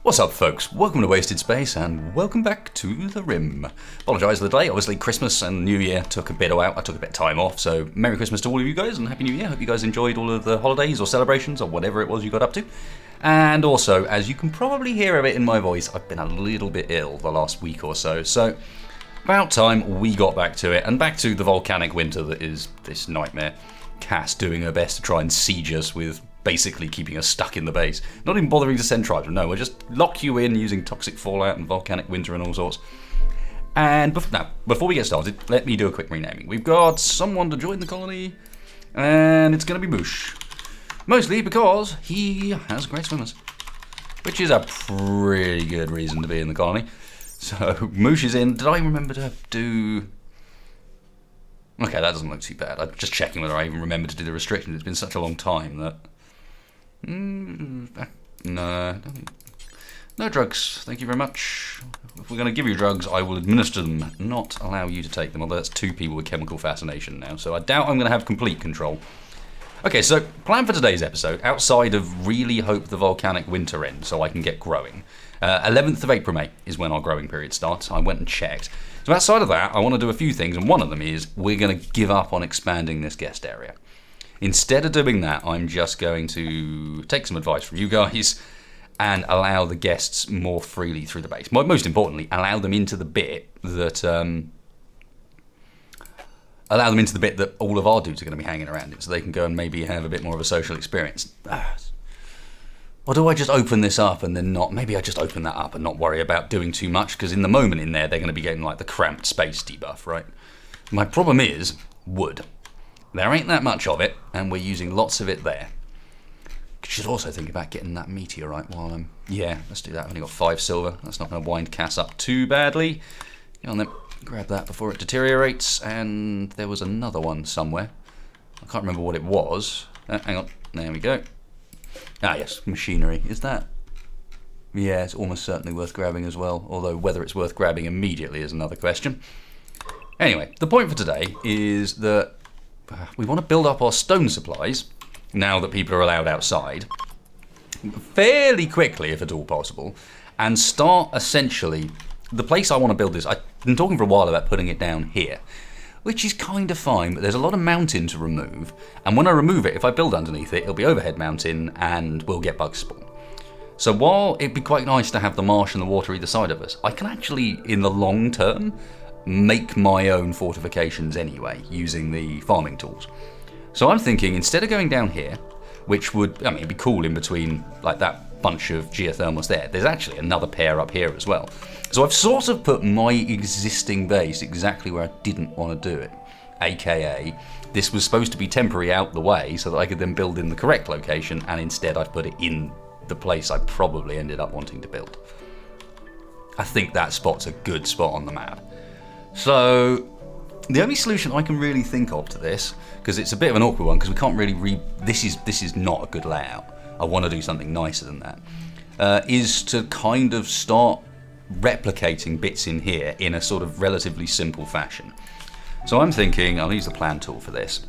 What's up, folks? Welcome to Wasted Space and welcome back to the Rim. Apologise for the delay. Obviously, Christmas and New Year took a bit out. I took a bit of time off, so Merry Christmas to all of you guys and Happy New Year. Hope you guys enjoyed all of the holidays or celebrations or whatever it was you got up to. And also, as you can probably hear a bit in my voice, I've been a little bit ill the last week or so. So, about time we got back to it and back to the volcanic winter that is this nightmare. Cass doing her best to try and siege us with basically keeping us stuck in the base. Not even bothering to send tribes. No, we'll just lock you in using toxic fallout and volcanic winter and all sorts. And now, before we get started, let me do a quick renaming. We've got someone to join the colony, and it's going to be Moosh. Mostly because he has great swimmers, which is a pretty good reason to be in the colony. So, Moosh is in. Did I remember to do... Okay, that doesn't look too bad. I'm just checking whether I even remember to do the restrictions. It's been such a long time that... No drugs, thank you very much. If we're going to give you drugs, I will administer them, not allow you to take them, although that's two people with chemical fascination now, so I doubt I'm going to have complete control. Okay, so plan for today's episode, outside of really hope the volcanic winter ends so I can get growing. 11th of April, May is when our growing period starts. I went and checked. So outside of that, I want to do a few things, and one of them is we're going to give up on expanding this guest area. Instead of doing that, I'm just going to take some advice from you guys and allow the guests more freely through the base. Most importantly, allow them into the bit that all of our dudes are going to be hanging around in, so they can go and maybe have a bit more of a social experience. Or do I just open this up and then not? Maybe I just open that up and not worry about doing too much, because in the moment in there, they're going to be getting like the cramped space debuff, right? My problem is wood. There ain't that much of it, and we're using lots of it there. Should also think about getting that meteorite while I'm... Yeah, let's do that. I've only got 5 silver. That's not going to wind Cass up too badly. Get on then, grab that before it deteriorates. And there was another one somewhere. I can't remember what it was. Hang on, there we go. Ah yes, machinery. Is that... Yeah, it's almost certainly worth grabbing as well. Although whether it's worth grabbing immediately is another question. Anyway, the point for today is that we want to build up our stone supplies, now that people are allowed outside, fairly quickly if at all possible, and start essentially, the place I want to build this, I've been talking for a while about putting it down here, which is kind of fine, but there's a lot of mountain to remove, and when I remove it, if I build underneath it, it'll be overhead mountain, and we'll get bug spawn. So while it'd be quite nice to have the marsh and the water either side of us, I can actually, in the long term, make my own fortifications anyway, using the farming tools. So I'm thinking, instead of going down here, which would, I mean, it'd be cool in between like that bunch of geothermals there's actually another pair up here as well. So I've sort of put my existing base exactly where I didn't want to do it. AKA, this was supposed to be temporary out the way so that I could then build in the correct location, and instead I've put it in the place I probably ended up wanting to build. I think that spot's a good spot on the map. So, the only solution I can really think of to this, because it's a bit of an awkward one, because we can't really this is not a good layout. I want to do something nicer than that. Is to kind of start replicating bits in here in a sort of relatively simple fashion. So I'm thinking, I'll use the plan tool for this.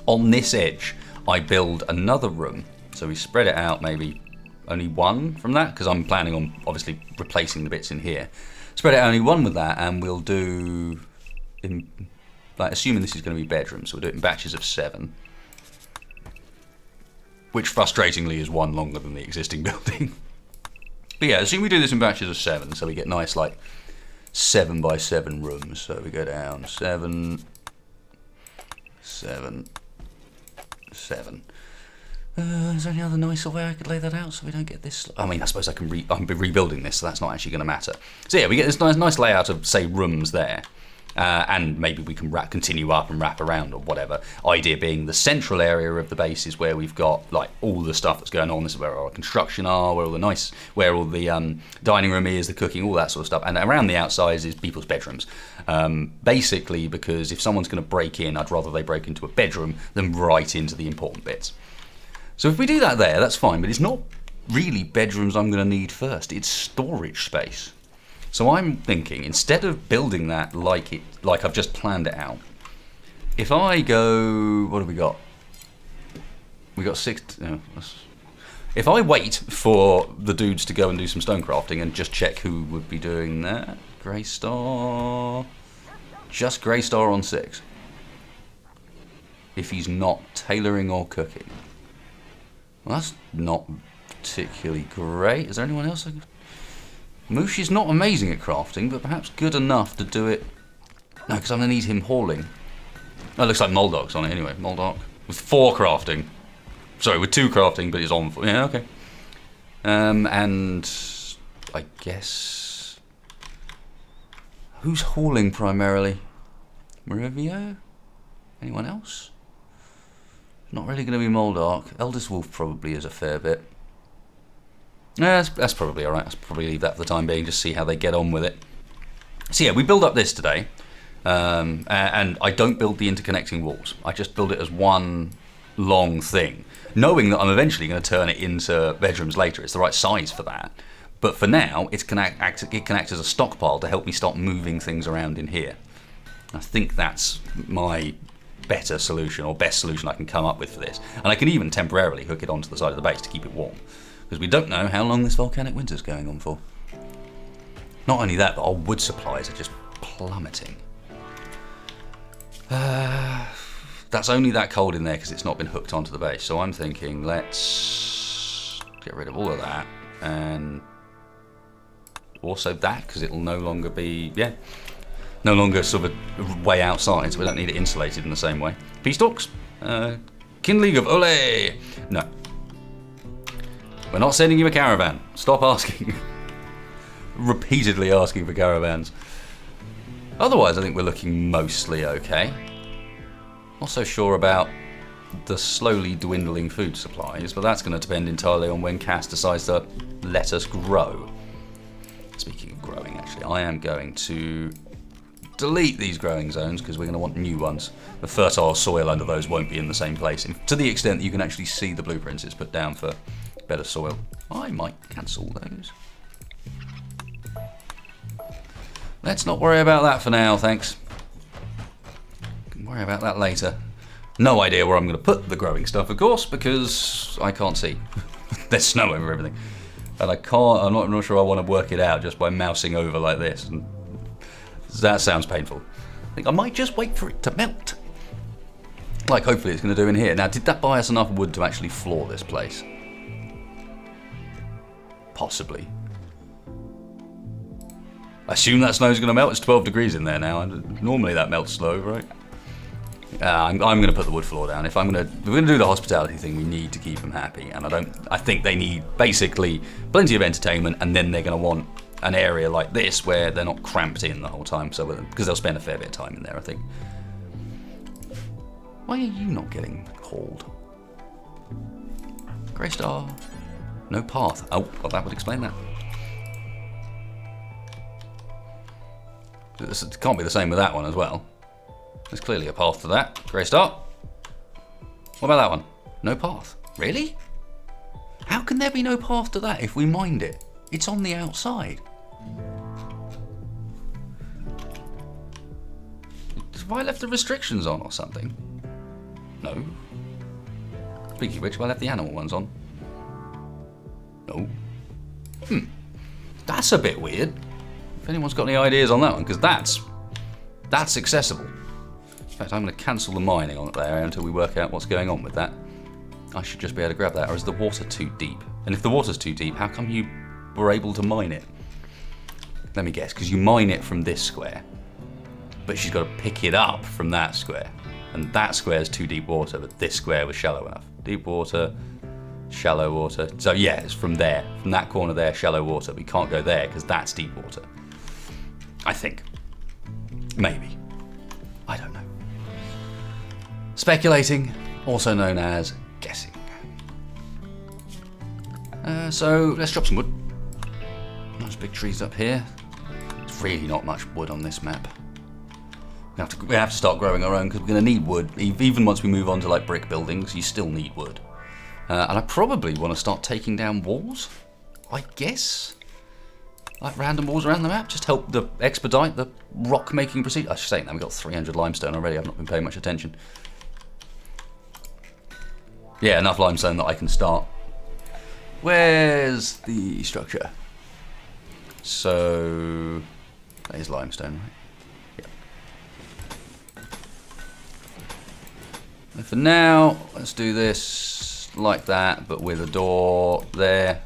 On this edge, I build another room. So we spread it out, maybe only one from that, because I'm planning on obviously replacing the bits in here. Spread out only one with that, and we'll do, assuming this is going to be bedrooms, so we'll do it in batches of 7. Which frustratingly is one longer than the existing building. But yeah, assume we do this in batches of 7, so we get nice 7 by 7 rooms. So we go down 7, 7, 7. Is there any other nicer way I could lay that out so we don't get this? I mean, I suppose I'm rebuilding this, so that's not actually going to matter. So yeah, we get this nice layout of, say, rooms there. And maybe we can continue up and wrap around or whatever. Idea being the central area of the base is where we've got all the stuff that's going on. This is where our construction are, where all the dining room is, the cooking, all that sort of stuff. And around the outsides is people's bedrooms. Basically, because if someone's going to break in, I'd rather they break into a bedroom than right into the important bits. So if we do that there, that's fine, but it's not really bedrooms I'm going to need first. It's storage space. So I'm thinking, instead of building that like I've just planned it out, if I go, what have we got? We got 6. If I wait for the dudes to go and do some stone crafting and just check who would be doing that. Grey Star. Just Grey Star on 6. If he's not tailoring or cooking. Well, that's not particularly great. Is there anyone else? Moosh is not amazing at crafting, but perhaps good enough to do it. No, because I'm going to need him hauling. Oh, it looks like Moldok's on it anyway. Moldok. With 4 crafting. Sorry, with 2 crafting, but he's on 4. Yeah, okay. And I guess... Who's hauling primarily? Marivio? Anyone else? Not really going to be Moldok. Eldest Wolf probably is a fair bit. Yeah, that's probably alright. I'll probably leave that for the time being, just see how they get on with it. So yeah, we build up this today. And I don't build the interconnecting walls. I just build it as one long thing, knowing that I'm eventually going to turn it into bedrooms later. It's the right size for that. But for now, it can act as a stockpile to help me start moving things around in here. I think that's my better solution, or best solution I can come up with for this. And I can even temporarily hook it onto the side of the base to keep it warm. Because we don't know how long this volcanic winter's going on for. Not only that, but our wood supplies are just plummeting. That's only that cold in there because it's not been hooked onto the base. So I'm thinking, let's get rid of all of that. And also that, because it'll no longer be, no longer sort of way outside, so we don't need it insulated in the same way. Peace talks. Kindling of Ole. No. We're not sending you a caravan. Stop asking. Repeatedly asking for caravans. Otherwise, I think we're looking mostly okay. Not so sure about the slowly dwindling food supplies, but that's going to depend entirely on when Cass decides to let us grow. Speaking of growing, actually, I am going to delete these growing zones because we're going to want new ones. The fertile soil under those won't be in the same place, and to the extent that you can actually see the blueprints it's put down for better soil. I might cancel those. Let's not worry about that for now, thanks. We can worry about that later. No idea where I'm going to put the growing stuff, of course, because I can't see. There's snow over everything. And I'm not sure I want to work it out just by mousing over like this. And that sounds painful. I think I might just wait for it to melt. Like hopefully it's going to do in here. Now, did that buy us enough wood to actually floor this place? Possibly. I assume that snow's going to melt. It's 12 degrees in there now. Normally that melts slow, right? I'm going to put the wood floor down. If we're going to do the hospitality thing, we need to keep them happy. And I think they need basically plenty of entertainment, and then they're going to want an area like this where they're not cramped in the whole time. So because they'll spend a fair bit of time in there, I think. Why are you not getting hauled? Grey Star. No path. Oh, well, that would explain that. It can't be the same with that one as well. There's clearly a path to that. Grey Star. What about that one? No path. Really? How can there be no path to that if we mined it? It's on the outside. Have I left the restrictions on or something? No. Speaking of which, have I left the animal ones on? No. That's a bit weird. If anyone's got any ideas on that one, because that's accessible. In fact, I'm going to cancel the mining on that area until we work out what's going on with that. I should just be able to grab that, or is the water too deep? And if the water's too deep, how come you were able to mine it? Let me guess, because you mine it from this square. But she's got to pick it up from that square. And that square is too deep water, but this square was shallow enough. Deep water, shallow water. So yeah, it's from there, from that corner there, shallow water. We can't go there because that's deep water. I think. Maybe. I don't know. Speculating, also known as guessing. So let's chop some wood. Nice big trees up here. There's really not much wood on this map. We have to start growing our own because we're going to need wood. Even once we move on to like brick buildings, you still need wood. And I probably want to start taking down walls, I guess. Like random walls around the map, just help expedite the rock making procedure. I should say, now we've got 300 limestone already. I've not been paying much attention. Yeah, enough limestone that I can start Where's the structure? So that is limestone, right? Yep. And for now, let's do this like that, but with a door there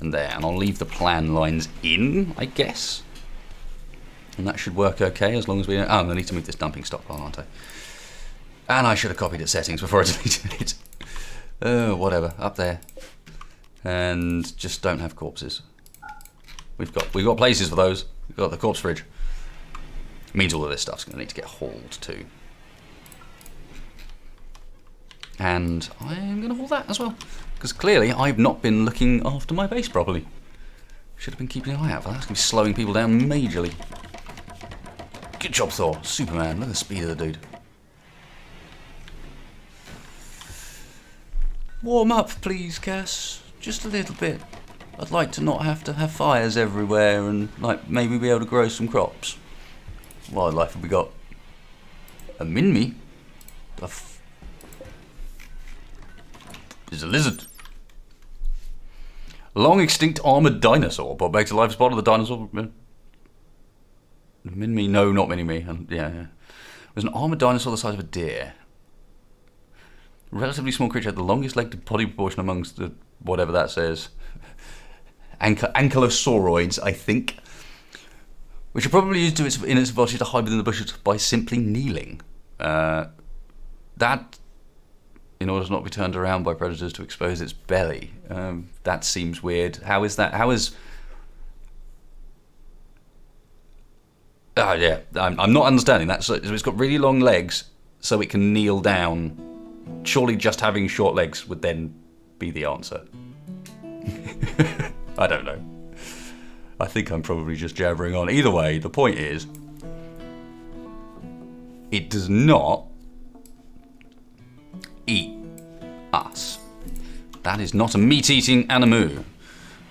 and there. And I'll leave the plan lines in, I guess. And that should work okay as long as we don't... Oh, I need to move this dumping stockpile, aren't I? And I should have copied its settings before I deleted it. Oh, whatever. Up there. And just don't have corpses. We've got places for those. We've got the corpse fridge. Means all of this stuff's going to need to get hauled too. And I'm going to haul that as well. Because clearly I've not been looking after my base properly. Should have been keeping an eye out for that. That's going to be slowing people down majorly. Good job, Thor. Superman. Look at the speed of the dude. Warm up, please, Cass. Just a little bit. I'd like to not have to have fires everywhere and like maybe be able to grow some crops. Wildlife have we got? A minmi? There's a lizard. Long extinct armored dinosaur brought back to life as part of the dinosaur. Minmi? No, not mini-me. Yeah. It was an armored dinosaur the size of a deer. Relatively small creature had the longest leg to body proportion amongst the whatever that says. Ankylosauroids, I think. Which are probably used in its ability to hide within the bushes by simply kneeling. That, in order to not be turned around by predators to expose its belly. That seems weird. How is that? How is... Oh yeah, I'm not understanding that. So it's got really long legs, so it can kneel down. Surely just having short legs would then be the answer. I don't know. I think I'm probably just jabbering on. Either way, the point is, it does not eat us. That is not a meat-eating animal.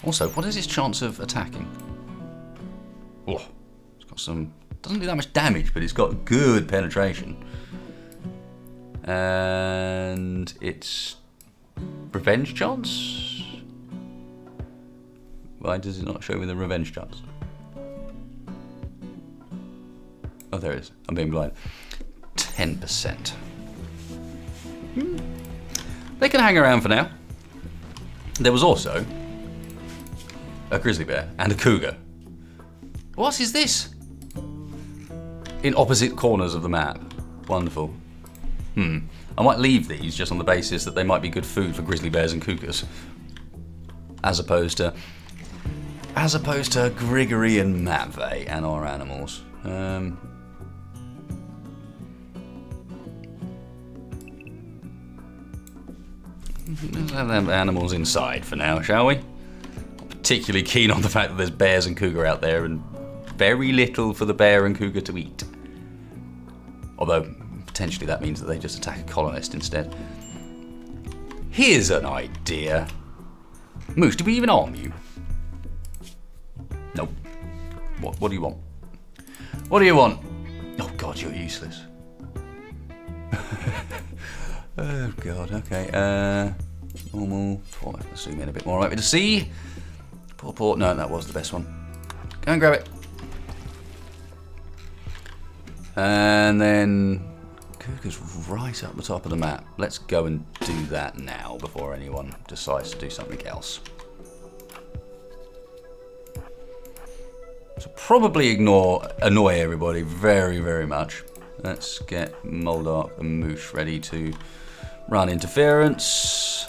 Also, what is its chance of attacking? Oh, it's got some... Doesn't do that much damage, but it's got good penetration. And its revenge chance? Why does it not show me the revenge chance? Oh, there it is. I'm being blind. 10%. They can hang around for now. There was also a grizzly bear and a cougar. What is this? In opposite corners of the map. Wonderful. I might leave these just on the basis that they might be good food for grizzly bears and cougars. As opposed to Grigory and Matvey and our animals. Let's have them animals inside for now, shall we? Not particularly keen on the fact that there's bears and cougar out there and very little for the bear and cougar to eat. Although, potentially that means that they just attack a colonist instead. Here's an idea. Moose, do we even arm you? Nope. What do you want? What do you want? Oh god, you're useless. Oh god, okay. Normal. Oh, let's zoom in a bit more. Right, to see. Port. No, that was the best one. Go and grab it. And then Cougar's right up the top of the map. Let's go and do that now before anyone decides to do something else. So probably annoy everybody very, very much. Let's get Moldark and Moosh ready to run interference.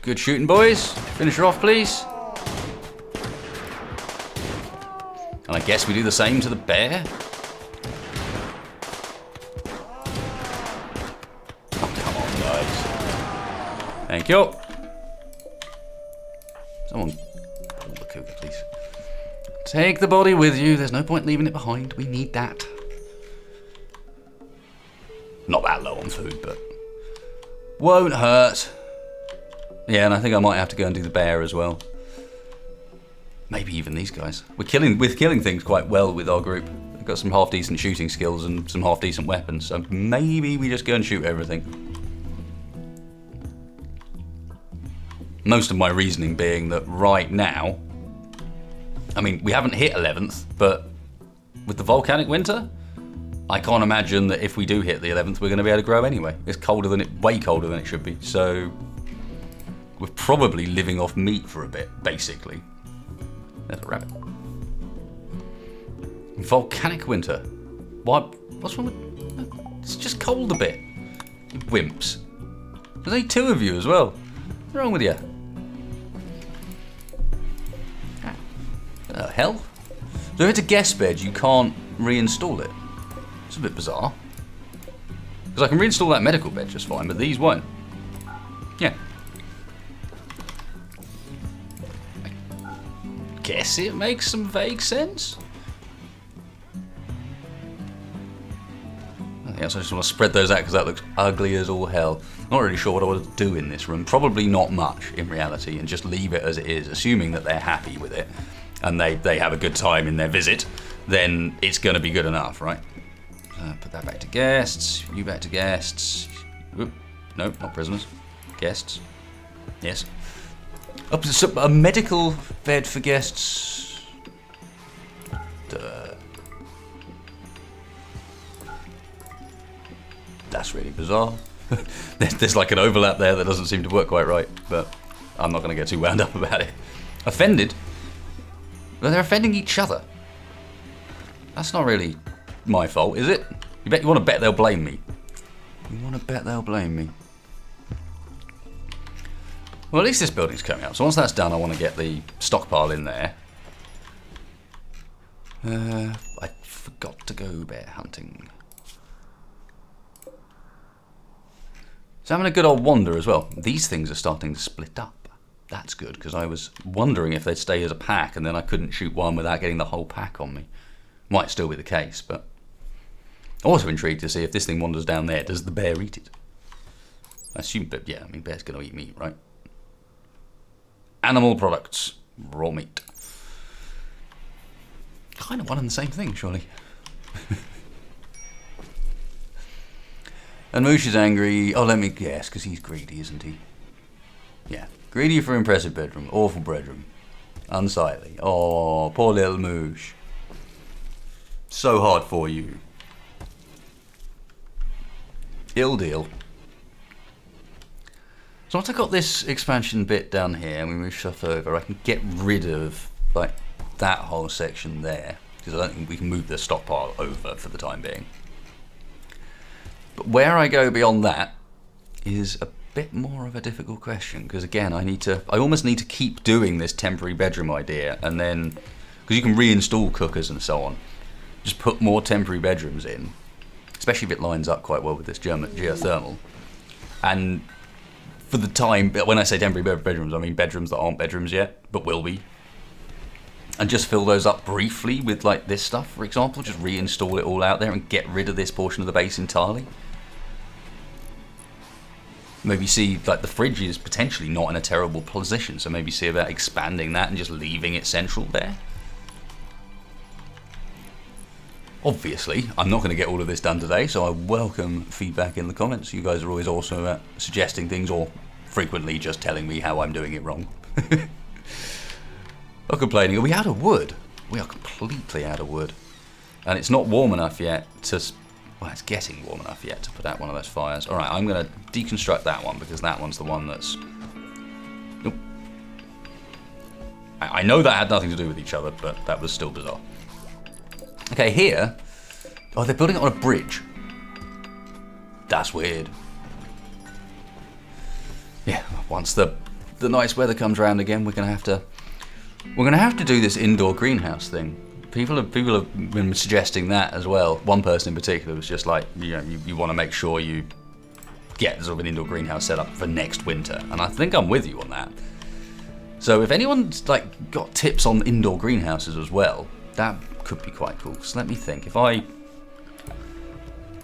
Good shooting, boys. Finish her off, please. And I guess we do the same to the bear. Oh, come on, guys. Thank you. Someone pull the cougar, please. Take the body with you. There's no point leaving it behind. We need that. Not that low on food, but won't hurt. Yeah, and I think I might have to go and do the bear as well. Maybe even these guys. We're killing things quite well with our group. I've got some half-decent shooting skills and some half-decent weapons, so maybe we just go and shoot everything. Most of my reasoning being that right now, I mean, we haven't hit 11th, but with the volcanic winter, I can't imagine that if we do hit the 11th, we're going to be able to grow anyway. It's colder than way colder than it should be, so we're probably living off meat for a bit, basically. There's a rabbit. Volcanic winter. What? What's wrong with... It's just cold a bit. You wimps. There's only 2 of you as well. What's wrong with you? Hell? So if it's a guest bed, you can't reinstall it. It's a bit bizarre. Because I can reinstall that medical bed just fine, but these won't. Yeah. I guess it makes some vague sense. I just want to spread those out because that looks ugly as all hell. Not really sure what I want to do in this room. Probably not much in reality, and just leave it as it is, assuming that they're happy with it and they have a good time in their visit, then it's going to be good enough, right? Put that back to guests, you back to guests. Oop, nope, not prisoners. Guests. Yes. A medical bed for guests. Duh. That's really bizarre. There's like an overlap there that doesn't seem to work quite right, but I'm not going to get too wound up about it. Offended? Well, they're offending each other. That's not really my fault, is it? You want to bet they'll blame me? You want to bet they'll blame me? Well, at least this building's coming up. So once that's done, I want to get the stockpile in there. I forgot to go bear hunting. So having a good old wander as well. These things are starting to split up. That's good, because I was wondering if they'd stay as a pack and then I couldn't shoot one without getting the whole pack on me. Might still be the case, but also intrigued to see if this thing wanders down there, does the bear eat it? I assume, but yeah, I mean, bear's going to eat meat, right? Animal products, raw meat. Kind of one and the same thing, surely. And Moosh is angry. Oh, let me guess, because he's greedy, isn't he? Yeah. Greedy for impressive bedroom. Awful bedroom. Unsightly. Oh, poor little Moosh. So hard for you. Ill deal. So once I got this expansion bit down here and we move stuff over, I can get rid of like that whole section there, because I don't think we can move the stockpile over for the time being. But where I go beyond that is a bit more of a difficult question, because again, I almost need to keep doing this temporary bedroom idea, and then, because you can reinstall cookers and so on, just put more temporary bedrooms in, especially if it lines up quite well with this geothermal. And for the time, when I say temporary bedrooms, I mean bedrooms that aren't bedrooms yet, but will be. And just fill those up briefly with like this stuff, for example, just reinstall it all out there and get rid of this portion of the base entirely. Maybe see, like, the fridge is potentially not in a terrible position, so maybe see about expanding that and just leaving it central there. Obviously, I'm not going to get all of this done today, so I welcome feedback in the comments. You guys are always awesome at suggesting things, or frequently just telling me how I'm doing it wrong. Not complaining. Are we out of wood? We are completely out of wood. And it's not warm enough yet to... Well, it's getting warm enough yet to put out one of those fires. Alright, I'm going to deconstruct that one, because that one's the one that's... Nope. I know that had nothing to do with each other, but that was still bizarre. Okay, here... Oh, they're building it on a bridge. That's weird. Yeah, once the nice weather comes around again, we're going to have to do this indoor greenhouse thing. People have been suggesting that as well. One person in particular was just like, you know, you want to make sure you get sort of an indoor greenhouse set up for next winter, and I think I'm with you on that. So if anyone's like got tips on indoor greenhouses as well, that could be quite cool. So let me think. If I'm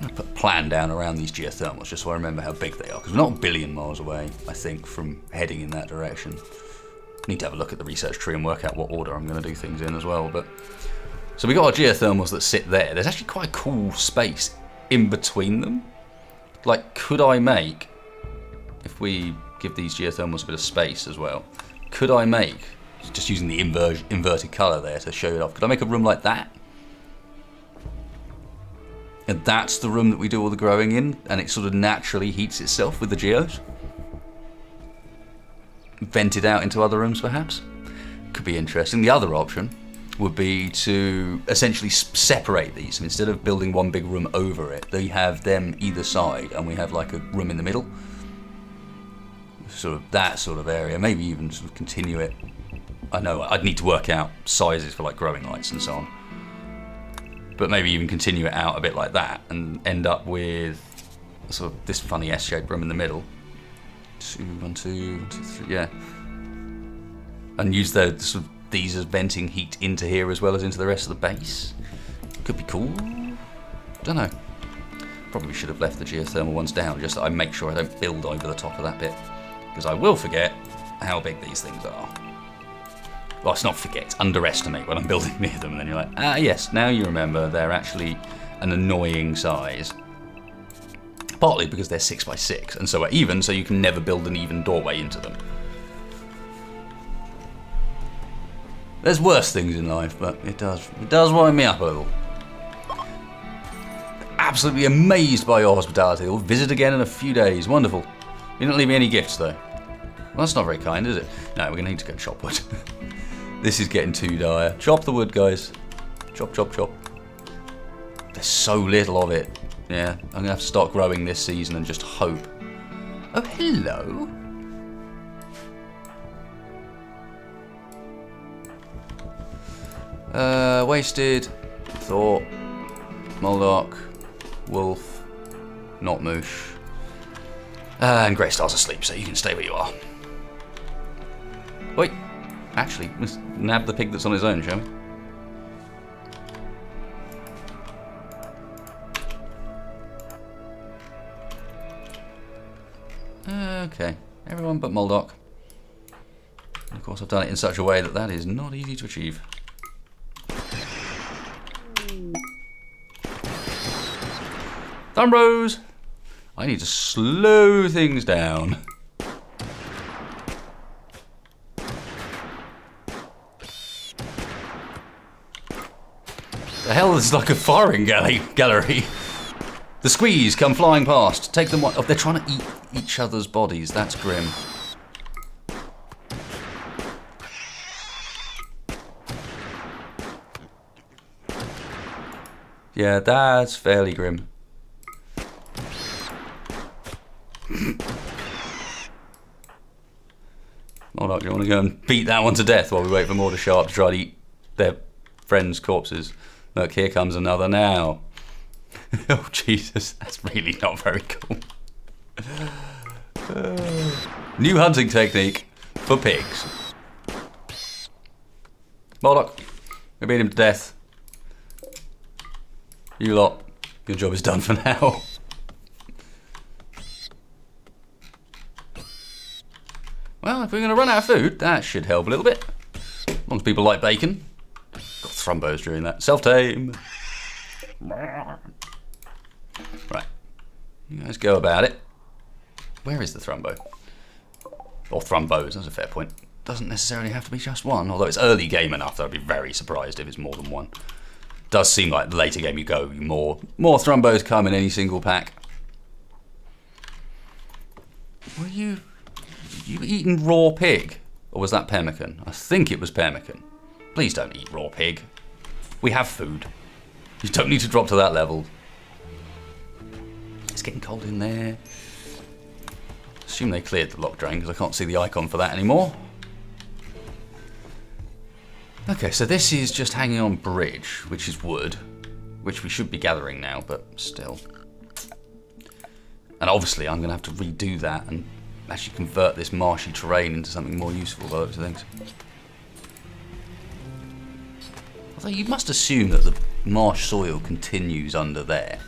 gonna put a plan down around these geothermals just so I remember how big they are, because we're not a billion miles away, I think, from heading in that direction. Need to have a look at the research tree and work out what order I'm going to do things in as well, but So we got our geothermals that sit there. There's actually quite a cool space in between them. Like, could I make, if we give these geothermals a bit of space as well, could I make, just using the inverted colour there to show it off, could I make a room like that? And that's the room that we do all the growing in, and it sort of naturally heats itself with the geos? Vent it out into other rooms, perhaps? Could be interesting. The other option would be to essentially separate these. So instead of building one big room over it, they have them either side, and we have like a room in the middle. Sort of that sort of area. Maybe even sort of continue it. I know I'd need to work out sizes for like growing lights and so on. But maybe even continue it out a bit like that and end up with sort of this funny S-shaped room in the middle. 1, 2, 3, yeah. And use these as venting heat into here as well as into the rest of the base. Could be cool. Don't know. Probably should have left the geothermal ones down just so I make sure I don't build over the top of that bit. Because I will forget how big these things are. Well, it's not forget, underestimate when I'm building near them, and then you're like, ah yes, now you remember they're actually an annoying size. Partly because they're 6x6, and so are even, so you can never build an even doorway into them. There's worse things in life, but it does wind me up a little. Absolutely amazed by your hospitality. We'll visit again in a few days. Wonderful. You didn't leave me any gifts, though. Well, that's not very kind, is it? No, we're going to need to go chop wood. This is getting too dire. Chop the wood, guys. Chop, chop, chop. There's so little of it. Yeah, I'm going to have to start growing this season and just hope. Oh, hello. Wasted. Thought. Moldark. Wolf. Not Moosh. And Grey Star's asleep, so you can stay where you are. Wait. Actually, let's nab the pig that's on his own, shall we? Okay, everyone but Moldark. Of course, I've done it in such a way that that is not easy to achieve. Thumbros! I need to slow things down. The hell is like a firing gallery. The squeeze come flying past. Take them one. Oh, they're trying to eat each other's bodies. That's grim. Yeah, that's fairly grim. Hold up, you want to go and beat that one to death while we wait for more to show up to try to eat their friends' corpses? Look, here comes another now. Oh, Jesus, that's really not very cool. New hunting technique for pigs. Moloch, we beat him to death. You lot, your job is done for now. Well, if we're going to run out of food, that should help a little bit. As long as people like bacon. Got thrombos during that. Self-tame. Right. You guys go about it. Where is the thrombo? Or thrombos, that's a fair point. Doesn't necessarily have to be just one, although it's early game enough that I'd be very surprised if it's more than one. Does seem like the later game you go, more thrombos come in any single pack. Were you eating raw pig? Or was that pemmican? I think it was pemmican. Please don't eat raw pig. We have food. You don't need to drop to that level. It's getting cold in there. Assume they cleared the lock drain because I can't see the icon for that anymore. Okay, so this is just hanging on bridge, which is wood, which we should be gathering now, but still. And obviously I'm going to have to redo that and actually convert this marshy terrain into something more useful by the looks of things. Although you must assume that the marsh soil continues under there,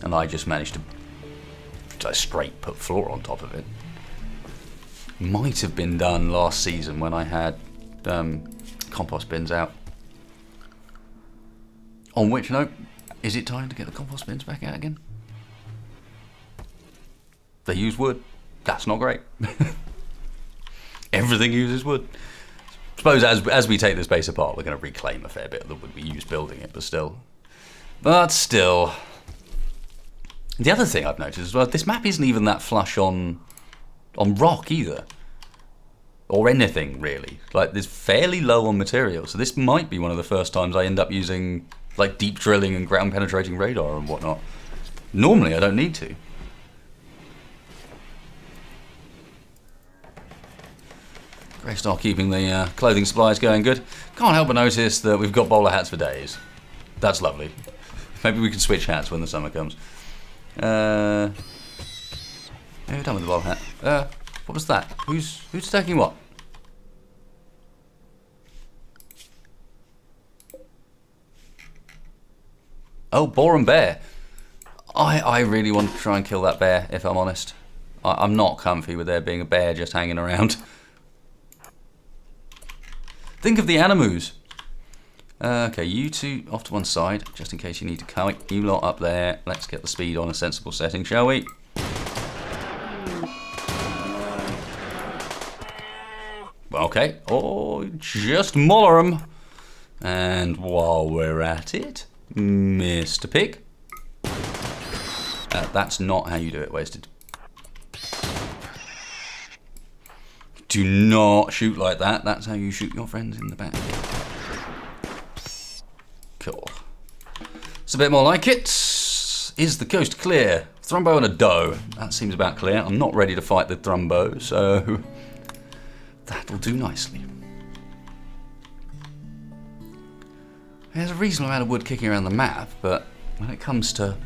and I just managed to straight put floor on top of it. Might have been done last season when I had compost bins out. On which note, is it time to get the compost bins back out again? They use wood. That's not great. Everything uses wood. I suppose as we take this base apart, we're going to reclaim a fair bit of the wood we used building it, but still. The other thing I've noticed as well, this map isn't even that flush on rock either. Or anything, really. Like, there's fairly low on material, so this might be one of the first times I end up using, like, deep drilling and ground penetrating radar and whatnot. Normally, I don't need to. Great start keeping the clothing supplies going good. Can't help but notice that we've got bowler hats for days. That's lovely. Maybe we can switch hats when the summer comes. Yeah, we're done with the bowler hat. What was that? Who's taking what? Oh, boar and bear. I really want to try and kill that bear, if I'm honest. I'm not comfy with there being a bear just hanging around. Think of the animus. Okay, you two off to one side, just in case you need to kite. You lot up there. Let's get the speed on a sensible setting, shall we? Okay. Oh, just moller 'em. And while we're at it, Mr. Pig. That's not how you do it, Wasted. Do not shoot like that. That's how you shoot your friends in the back. Cool. It's a bit more like it. Is the coast clear? Thrumbo and a doe. That seems about clear. I'm not ready to fight the Thrumbo, so that'll do nicely. There's a reasonable amount of wood kicking around the map, but when it comes to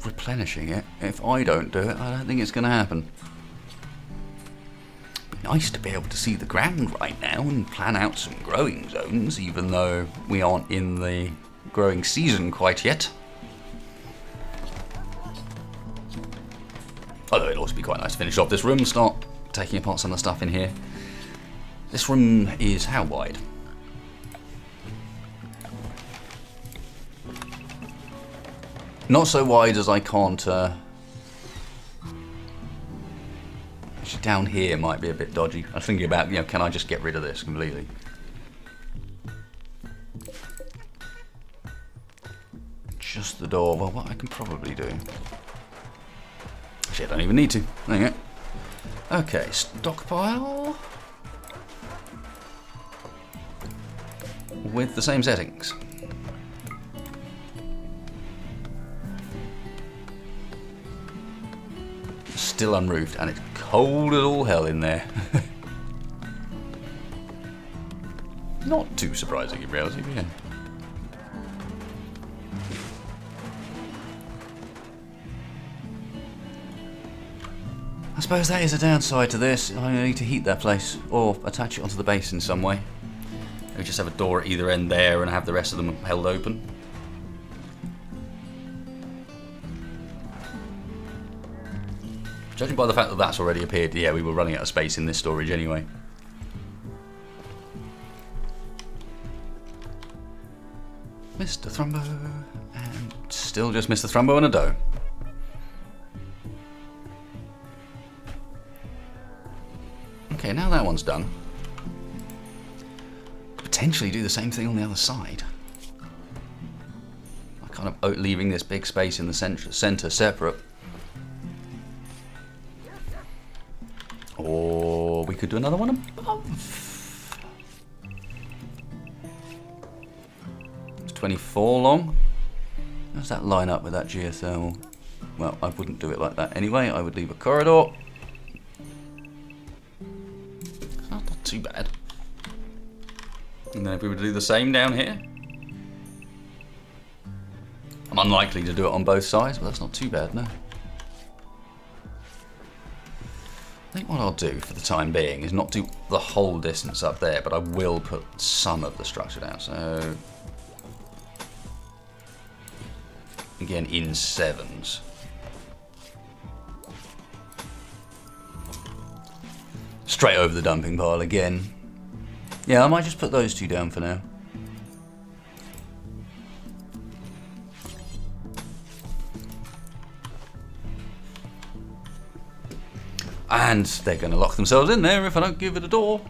replenishing it, if I don't do it, I don't think it's going to happen. It'd be nice to be able to see the ground right now and plan out some growing zones, even though we aren't in the growing season quite yet. Although it'd also be quite nice to finish off this room, start taking apart some of the stuff in here. This room is how wide? Not so wide as I can't... Actually, down here might be a bit dodgy. I was thinking about, can I just get rid of this completely? Just the door. Well, what I can probably do... Actually, I don't even need to. There you go. Okay, stockpile. With the same settings. Still unroofed, and it's cold as all hell in there. Not too surprising in reality, but yeah. I suppose that is a downside to this. I need to heat that place, or attach it onto the base in some way. Maybe just have a door at either end there and have the rest of them held open. Judging by the fact that that's already appeared, yeah, we were running out of space in this storage anyway. Mr. Thrumbo, and still just Mr. Thrumbo and a doe. Okay, now that one's done. Potentially do the same thing on the other side. I'm kind of leaving this big space in the center separate. Or we could do another one above. It's 24 long. How does that line up with that geothermal? Well, I wouldn't do it like that anyway. I would leave a corridor. It's not too bad. And then if we were to do the same down here. I'm unlikely to do it on both sides, but that's not too bad, no. I think what I'll do for the time being is not do the whole distance up there, but I will put some of the structure down. So, again, in sevens. Straight over the dumping pile again. Yeah, I might just put those two down for now. And they're going to lock themselves in there if I don't give it a door.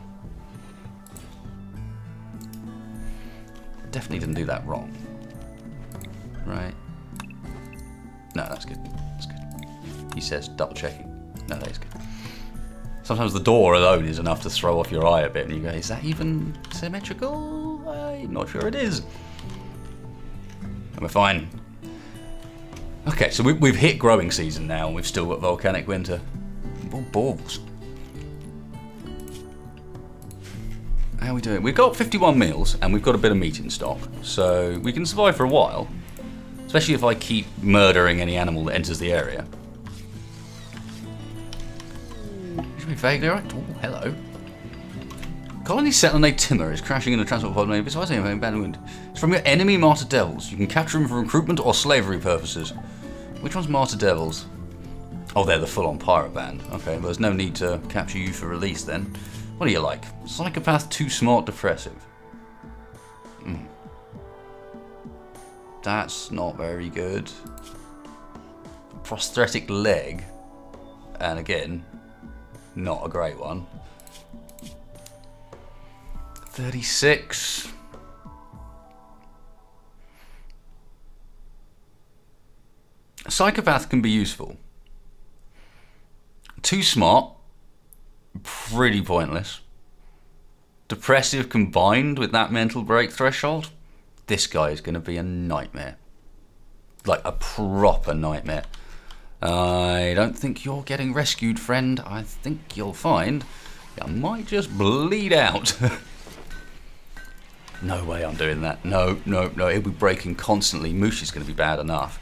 Definitely didn't do that wrong. Right. No, that's good. That's good. He says double checking. No, that is good. Sometimes the door alone is enough to throw off your eye a bit, and you go, is that even symmetrical? I'm not sure it is. And we're fine. Okay, so we've hit growing season now, and we've still got volcanic winter. Oh, balls. How are we doing? We've got 51 meals, and we've got a bit of meat in stock, so we can survive for a while. Especially if I keep murdering any animal that enters the area. Should be vaguely right. Oh, hello. Colony set on a Timor is crashing in a transport pod. Maybe besides anything bad wind. It's from your enemy martyr devils. You can capture them for recruitment or slavery purposes. Which one's martyr devils? Oh, they're the full-on pirate band. Okay, well, there's no need to capture you for release then. What are you like? Psychopath, too smart, depressive. That's not very good. Prosthetic leg. And again, not a great one. 36. A psychopath can be useful. Too smart. Pretty pointless. Depressive combined with that mental break threshold. This guy is going to be a nightmare. Like a proper nightmare. I don't think you're getting rescued, friend. I think you'll find you might just bleed out. No way I'm doing that. No, no, no. He'll be breaking constantly. Moosh is going to be bad enough.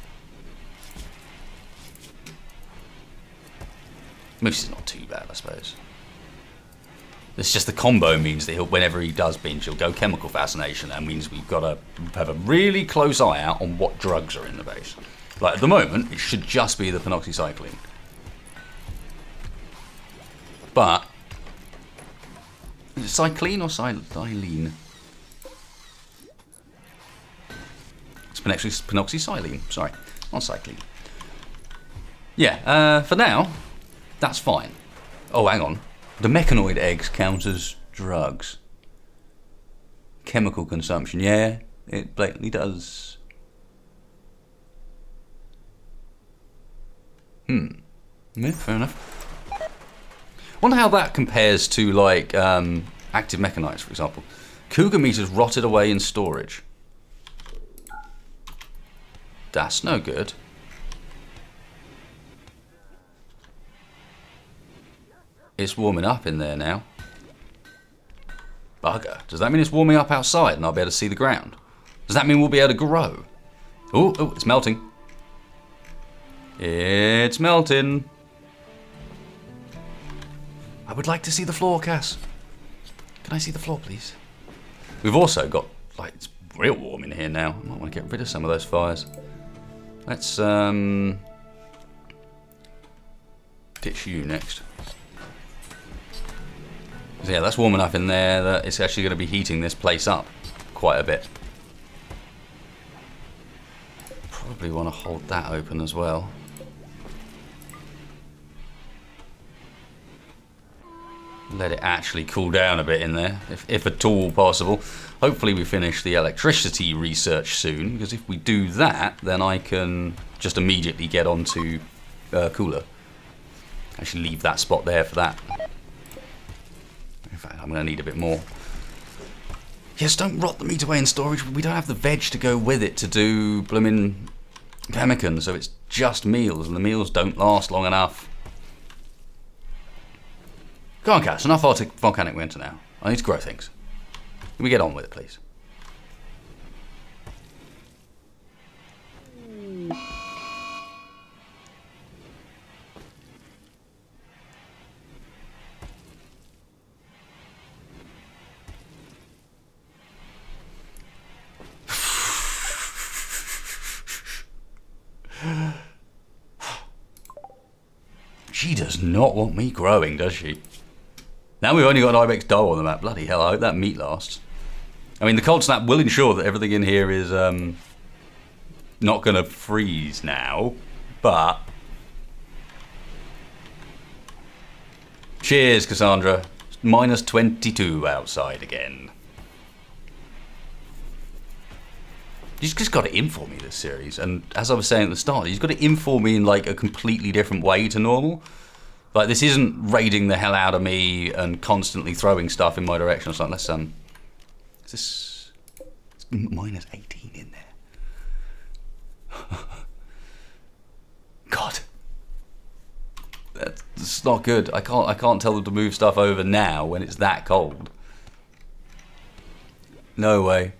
Moosh is not too bad, I suppose. It's just the combo means that whenever he does binge, he'll go chemical fascination. That means we've got to have a really close eye out on what drugs are in the base. Like at the moment, it should just be the penoxycycline. But is it cycline or xylene? It's penoxycyline. Sorry, not cycline. Yeah, for now, that's fine. Oh, hang on. The mechanoid eggs count as drugs. Chemical consumption, yeah, it blatantly does. Yeah, fair enough. Wonder how that compares to like active mechanites, for example. Cougar meat is rotted away in storage. That's no good. It's warming up in there now. Bugger. Does that mean it's warming up outside and I'll be able to see the ground? Does that mean we'll be able to grow? Oh, it's melting. It's melting. I would like to see the floor, Cass. Can I see the floor, please? We've also got, like, it's real warm in here now. I might want to get rid of some of those fires. Let's, ditch you next. So yeah, that's warm enough in there that it's actually going to be heating this place up quite a bit. Probably want to hold that open as well. Let it actually cool down a bit in there, if at all possible. Hopefully we finish the electricity research soon, because if we do that, then I can just immediately get onto cooler. Actually leave that spot there for that. In fact, I'm going to need a bit more. Yes, don't rot the meat away in storage. We don't have the veg to go with it to do bloomin' pemmican, so it's just meals, and the meals don't last long enough. Go on, Cass, enough volcanic winter now. I need to grow things. Can we get on with it, please? She does not want me growing, does she? Now we've only got an Ibex dough on the map. Bloody hell, I hope that meat lasts. I mean, the cold snap will ensure that everything in here is not going to freeze now, but Cheers, Cassandra. Minus 22 outside again. He's just got it in for me, this series. And as I was saying at the start, he's got it in for me in like a completely different way to normal. Like, this isn't raiding the hell out of me and constantly throwing stuff in my direction or something. Let's, is this... It's minus 18 in there. God. That's not good. I can't tell them to move stuff over now when it's that cold. No way.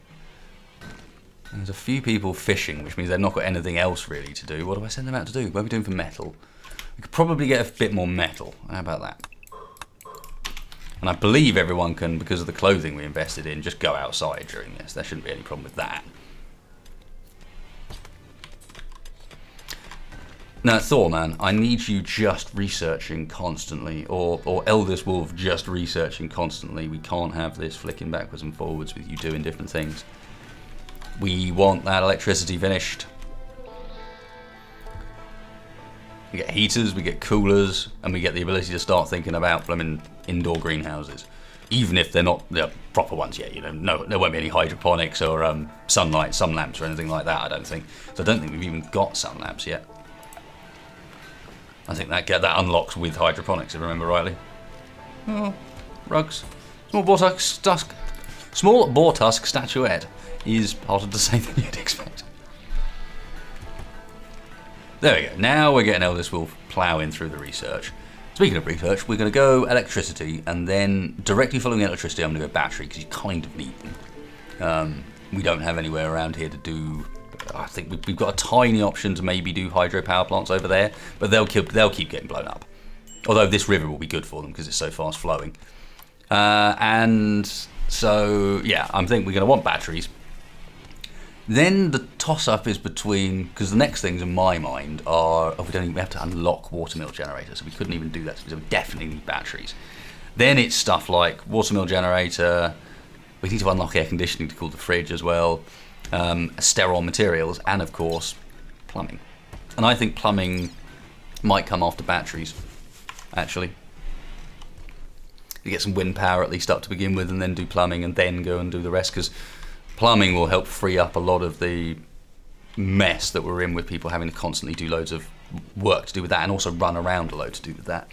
There's a few people fishing, which means they've not got anything else really to do. What do I send them out to do? What are we doing for metal? We could probably get a bit more metal. How about that? And I believe everyone can, because of the clothing we invested in, just go outside during this. There shouldn't be any problem with that. Now, Thor, man, I need you just researching constantly, or Eldest Wolf just researching constantly. We can't have this flicking backwards and forwards with you doing different things. We want that electricity finished. We get heaters, we get coolers, and we get the ability to start thinking about blooming indoor greenhouses. Even if they're not the proper ones yet, you know. No, there won't be any hydroponics or sunlight, sun lamps or anything like that, I don't think. So I don't think we've even got sun lamps yet. I think that unlocks with hydroponics, if I remember rightly. Oh, rugs. Small boar tusk statuette is harder to say than you'd expect. There we go. Now we're getting Eldest Wolf ploughing through the research. Speaking of research, we're going to go electricity, and then directly following electricity, I'm going to go battery, because you kind of need them. We don't have anywhere around here to do... I think we've got a tiny option to maybe do hydro power plants over there, but they'll keep getting blown up. Although this river will be good for them because it's so fast flowing. And so, yeah, I think we're going to want batteries. Then the toss-up is between, because the next things in my mind are, we have to unlock watermill generators, so we couldn't even do that, so we definitely need batteries. Then it's stuff like watermill generator, we need to unlock air conditioning to cool the fridge as well, sterile materials, and of course, plumbing. And I think plumbing might come after batteries, actually. You get some wind power at least up to begin with, and then do plumbing, and then go and do the rest, because plumbing will help free up a lot of the mess that we're in with people having to constantly do loads of work to do with that, and also run around a load to do with that.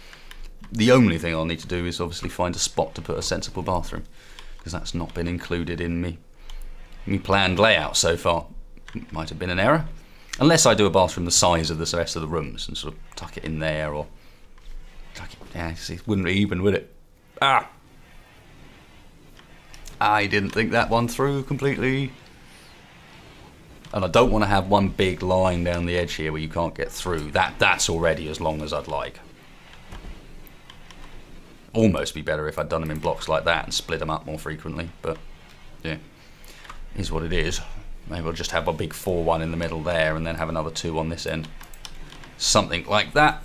The only thing I'll need to do is obviously find a spot to put a sensible bathroom, because that's not been included in me planned layout so far. Might have been an error. Unless I do a bathroom the size of the rest of the rooms and sort of tuck it in there, or tuck it, yeah, see, it wouldn't be even, would it? Ah! I didn't think that one through completely. And I don't want to have one big line down the edge here where you can't get through. That's already as long as I'd like. Almost be better if I'd done them in blocks like that and split them up more frequently, but yeah, is what it is. Maybe I'll just have a big 4-1 in the middle there and then have another 2 on this end. Something like that.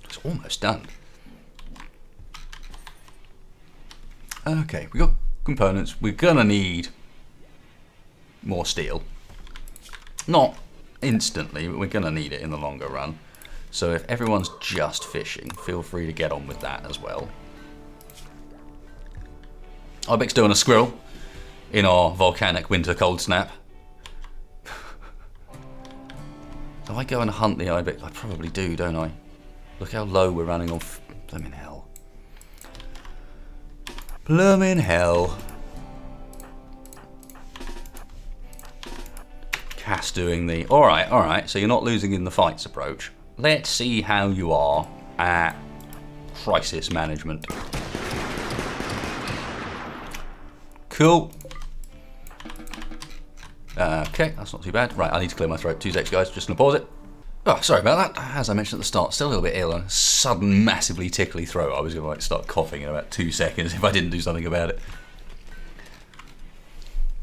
It's almost done. Okay, we got components. We're gonna need more steel. Not instantly, but we're gonna need it in the longer run. So if everyone's just fishing, feel free to get on with that as well. Ibex's doing a squirrel in our volcanic winter cold snap. Do I go and hunt the ibex? I probably do, don't I? Look how low we're running off. Bloomin' hell. Bloomin' hell. Cass doing the... Alright, so you're not losing in the fights approach. Let's see how you are at crisis management. Cool. Okay, that's not too bad. Right, I need to clear my throat. 2 seconds, guys. Just gonna pause it. Oh, sorry about that. As I mentioned at the start, still a little bit ill and a sudden massively tickly throat. I was gonna like start coughing in about 2 seconds if I didn't do something about it.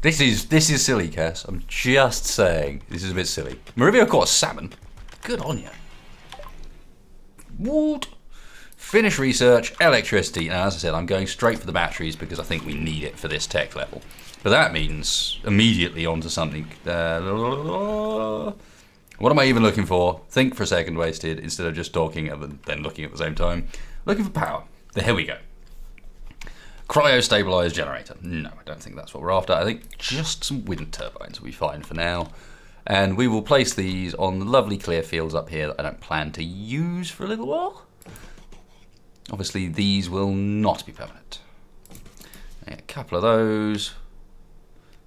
This is silly, Cass. I'm just saying. This is a bit silly. Marivio caught a salmon. Good on you. What? Finish research, electricity. Now, as I said, I'm going straight for the batteries because I think we need it for this tech level. But that means immediately onto something. What am I even looking for? Think for a second, wasted, instead of just talking and then looking at the same time. Looking for power. Here we go. Cryo-stabilized generator. No, I don't think that's what we're after. I think just some wind turbines will be fine for now. And we will place these on the lovely clear fields up here that I don't plan to use for a little while. Obviously, these will not be permanent. A couple of those.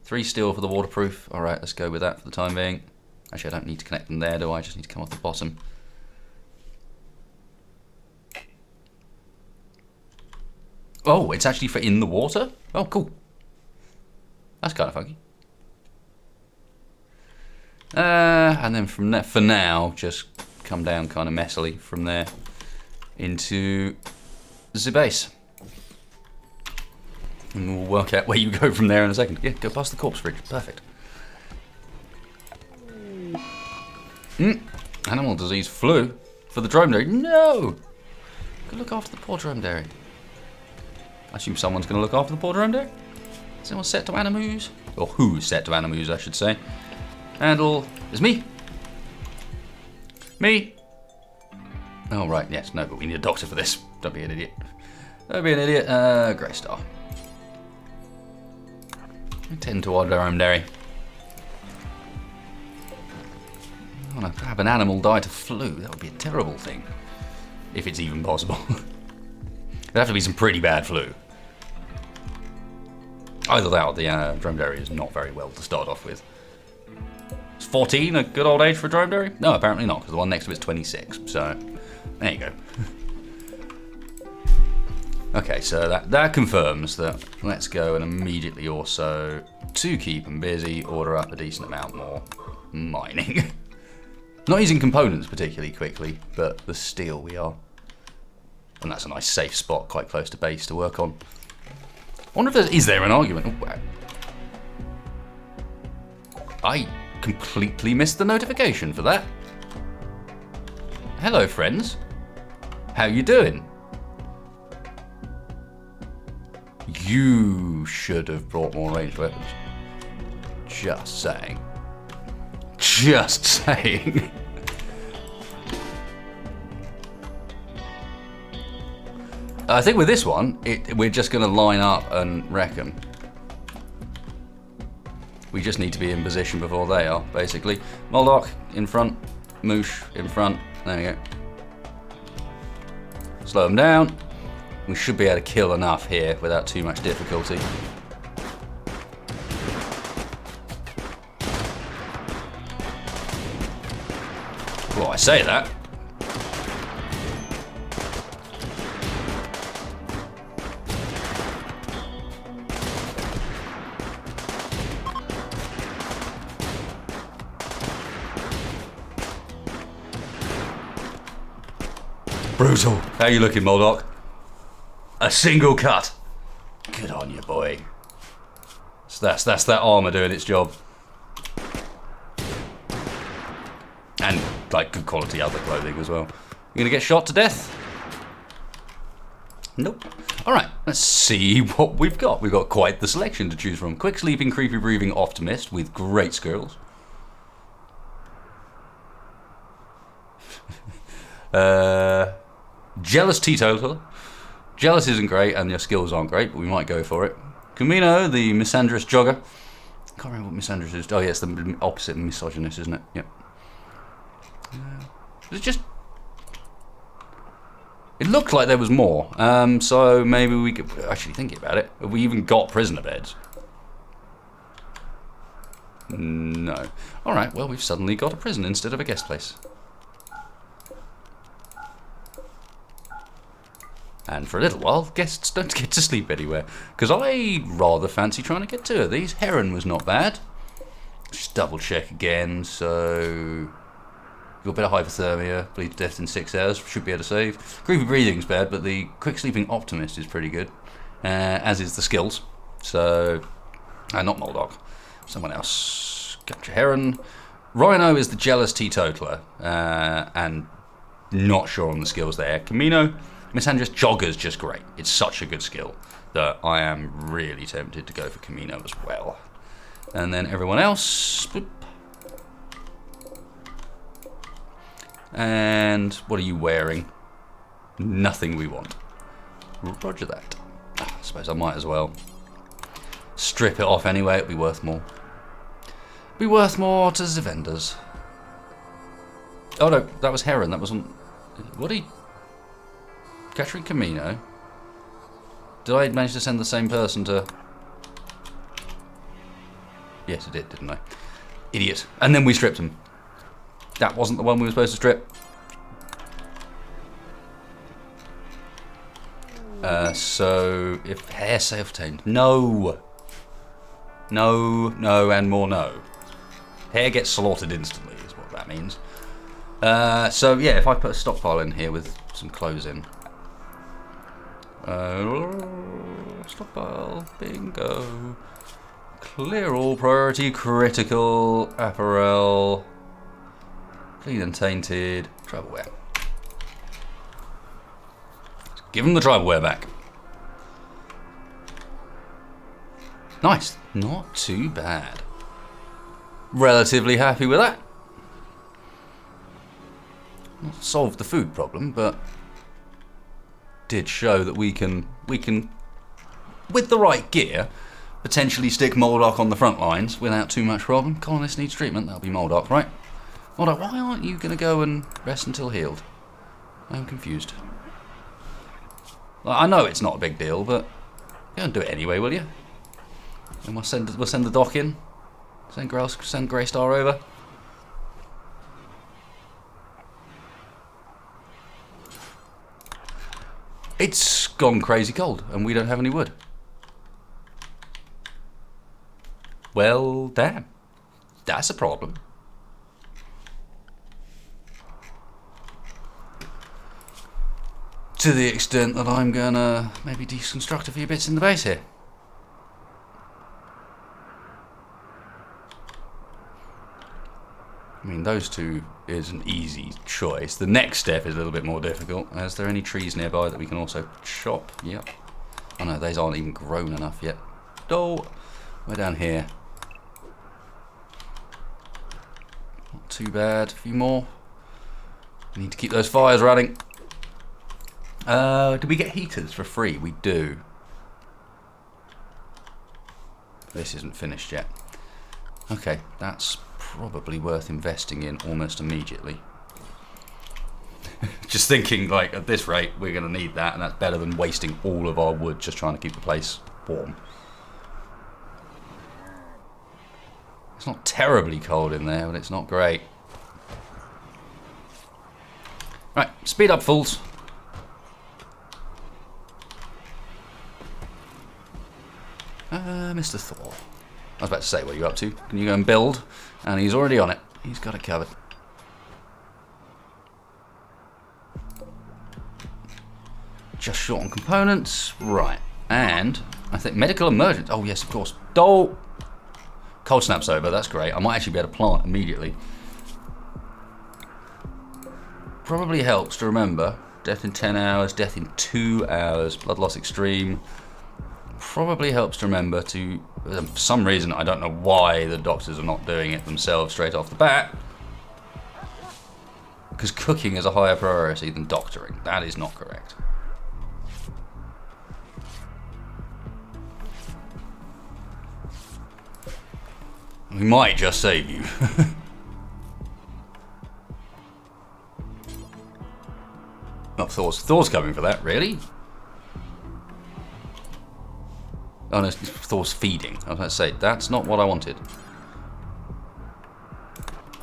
3 steel for the waterproof. All right, let's go with that for the time being. Actually, I don't need to connect them there, do I? I just need to come off the bottom. Oh, it's actually for in the water? Oh, cool. That's kind of funky. And then from there, for now, just come down kind of messily from there into the base. And we'll work out where you go from there in a second. Yeah, go past the corpse bridge. Perfect. Animal disease flu for the dromedary. No! Go look after the poor dromedary. I assume someone's going to look after the poor dromedary. Is anyone set to animus? Or who's set to animus, I should say. Handle is me. Me. Oh, right, yes, no, but we need a doctor for this. Don't be an idiot. Don't be an idiot. Grey Star. Tend to our dromedary. I want to have an animal die to flu. That would be a terrible thing. If it's even possible. It'd have to be some pretty bad flu. Either that or the dromedary is not very well to start off with. Is 14 a good old age for a dromedary? No, apparently not, because the one next to it's 26. So, there you go. Okay, so that confirms that. Let's go and immediately also, to keep them busy, order up a decent amount more mining. Not using components particularly quickly, but the steel we are. And that's a nice safe spot quite close to base to work on. I wonder if is there an argument? Oh, wow. I completely missed the notification for that. Hello, friends. How you doing? You should have brought more ranged weapons. Just saying. Just saying. I think with this one, we're just going to line up and wreck them. We just need to be in position before they are, basically. Moldok in front, Moosh in front. There we go. Slow them down. We should be able to kill enough here without too much difficulty. Well, I say that. Brutal. How you looking, Moldok? A single cut. Good on you, boy. So that's that armor doing its job. And like good quality other clothing as well. You gonna get shot to death? Nope. Alright, let's see what we've got. We've got quite the selection to choose from. Quick sleeping, creepy breathing optimist with great skills. Jealous teetotaler. Jealous isn't great and your skills aren't great, but we might go for it. Camino, the misandrous jogger. I can't remember what misandrous is. Oh yeah, it's the opposite of misogynist, isn't it? Yep. It's just... It looked like there was more, so maybe we could... Actually, thinking about it, have we even got prisoner beds? No. Alright, well, we've suddenly got a prison instead of a guest place. And for a little while, guests don't get to sleep anywhere. Because I rather fancy trying to get 2 of these. Heron was not bad. Just double check again, so... Got a bit of hypothermia, bleed to death in 6 hours, should be able to save. Creepy breathing's bad, but the quick sleeping optimist is pretty good. As is the skills. So, not Moldog. Someone else. Capture Heron. Rhino is the jealous teetotaler, and not sure on the skills there. Camino, Misandrous Jogger's just great. It's such a good skill that I am really tempted to go for Camino as well. And then everyone else. Boop. And what are you wearing? Nothing we want. Roger that. I suppose I might as well strip it off anyway. It'll be worth more. Be worth more to the vendors. Oh no, that was Heron. That wasn't. What are you? Catherine Camino. Did I manage to send the same person to? Yes, I did, didn't I? Idiot. And then we stripped him. That wasn't the one we were supposed to strip. So if hair self-tamed, no, and more no. Hair gets slaughtered instantly is what that means. So yeah, if I put a stockpile in here with some clothes in. Stockpile, bingo. Clear all priority, critical, apparel, clean and tainted, tribalware. Give them the tribalware back. Nice, not too bad. Relatively happy with that. Not solved the food problem, but did show that we can, with the right gear, potentially stick Moldoc on the front lines without too much problem. Colonist needs treatment, that'll be Moldoc, right? Moldoc, why aren't you going to go and rest until healed? I'm confused. I know it's not a big deal, but you don't do it anyway, will you? And we'll send the doc in. Send Greystar over. It's gone crazy cold, and we don't have any wood. Well, damn. That's a problem. To the extent that I'm gonna maybe deconstruct a few bits in the base here. I mean, those two is an easy choice. The next step is a little bit more difficult. Is there any trees nearby that we can also chop? Yep. Oh no, those aren't even grown enough yet. Oh, we're down here. Not too bad. A few more. We need to keep those fires running. Do we get heaters for free? We do. This isn't finished yet. Okay, that's probably worth investing in almost immediately. Just thinking, like, at this rate, we're going to need that, and that's better than wasting all of our wood just trying to keep the place warm. It's not terribly cold in there, but it's not great. Right, speed up, fools. Mr. Thor. I was about to say, what are you up to? Can you go and build? And he's already on it. He's got it covered. Just short on components. Right. And I think medical emergency. Oh, yes, of course. Cold snap's over. That's great. I might actually be able to plant immediately. Probably helps to remember. Death in 10 hours. Death in 2 hours. Blood loss extreme. Probably helps to remember to, for some reason, I don't know why the doctors are not doing it themselves straight off the bat, because cooking is a higher priority than doctoring. That is not correct. We might just save you. Oh, Thor's coming for that, really? Oh no, Thor's feeding. I was about to say, that's not what I wanted.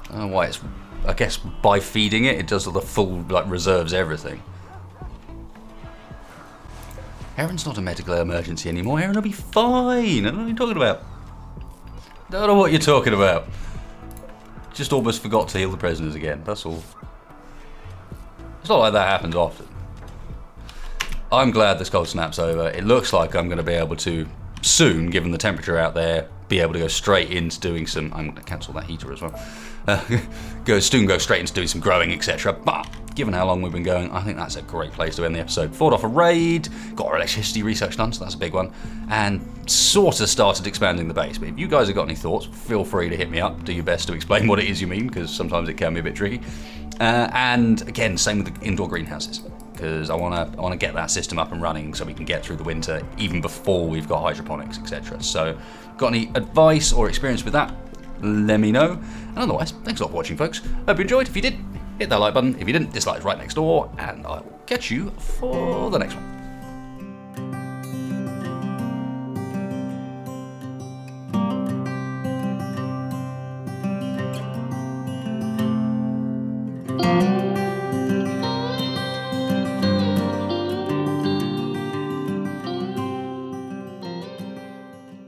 I don't know why it's... I guess by feeding it, it does the full, like, reserves everything. Aaron's not a medical emergency anymore. Aaron will be fine. I don't know what you're talking about. Don't know what you're talking about. Just almost forgot to heal the prisoners again, that's all. It's not like that happens often. I'm glad this cold snap's over. It looks like I'm going to be able to, soon, given the temperature out there, be able to go straight into doing some... I'm going to cancel that heater as well. Go straight into doing some growing, etc. But given how long we've been going, I think that's a great place to end the episode. Fought off a raid, got our electricity research done, so that's a big one, and sort of started expanding the base. But if you guys have got any thoughts, feel free to hit me up. Do your best to explain what it is you mean, because sometimes it can be a bit tricky. And again, same with the indoor greenhouses, because I want to get that system up and running so we can get through the winter even before we've got hydroponics, etc. So, got any advice or experience with that? Let me know. And otherwise, thanks a lot for watching, folks. Hope you enjoyed. If you did, hit that like button. If you didn't, dislike is right next door, and I will catch you for the next one.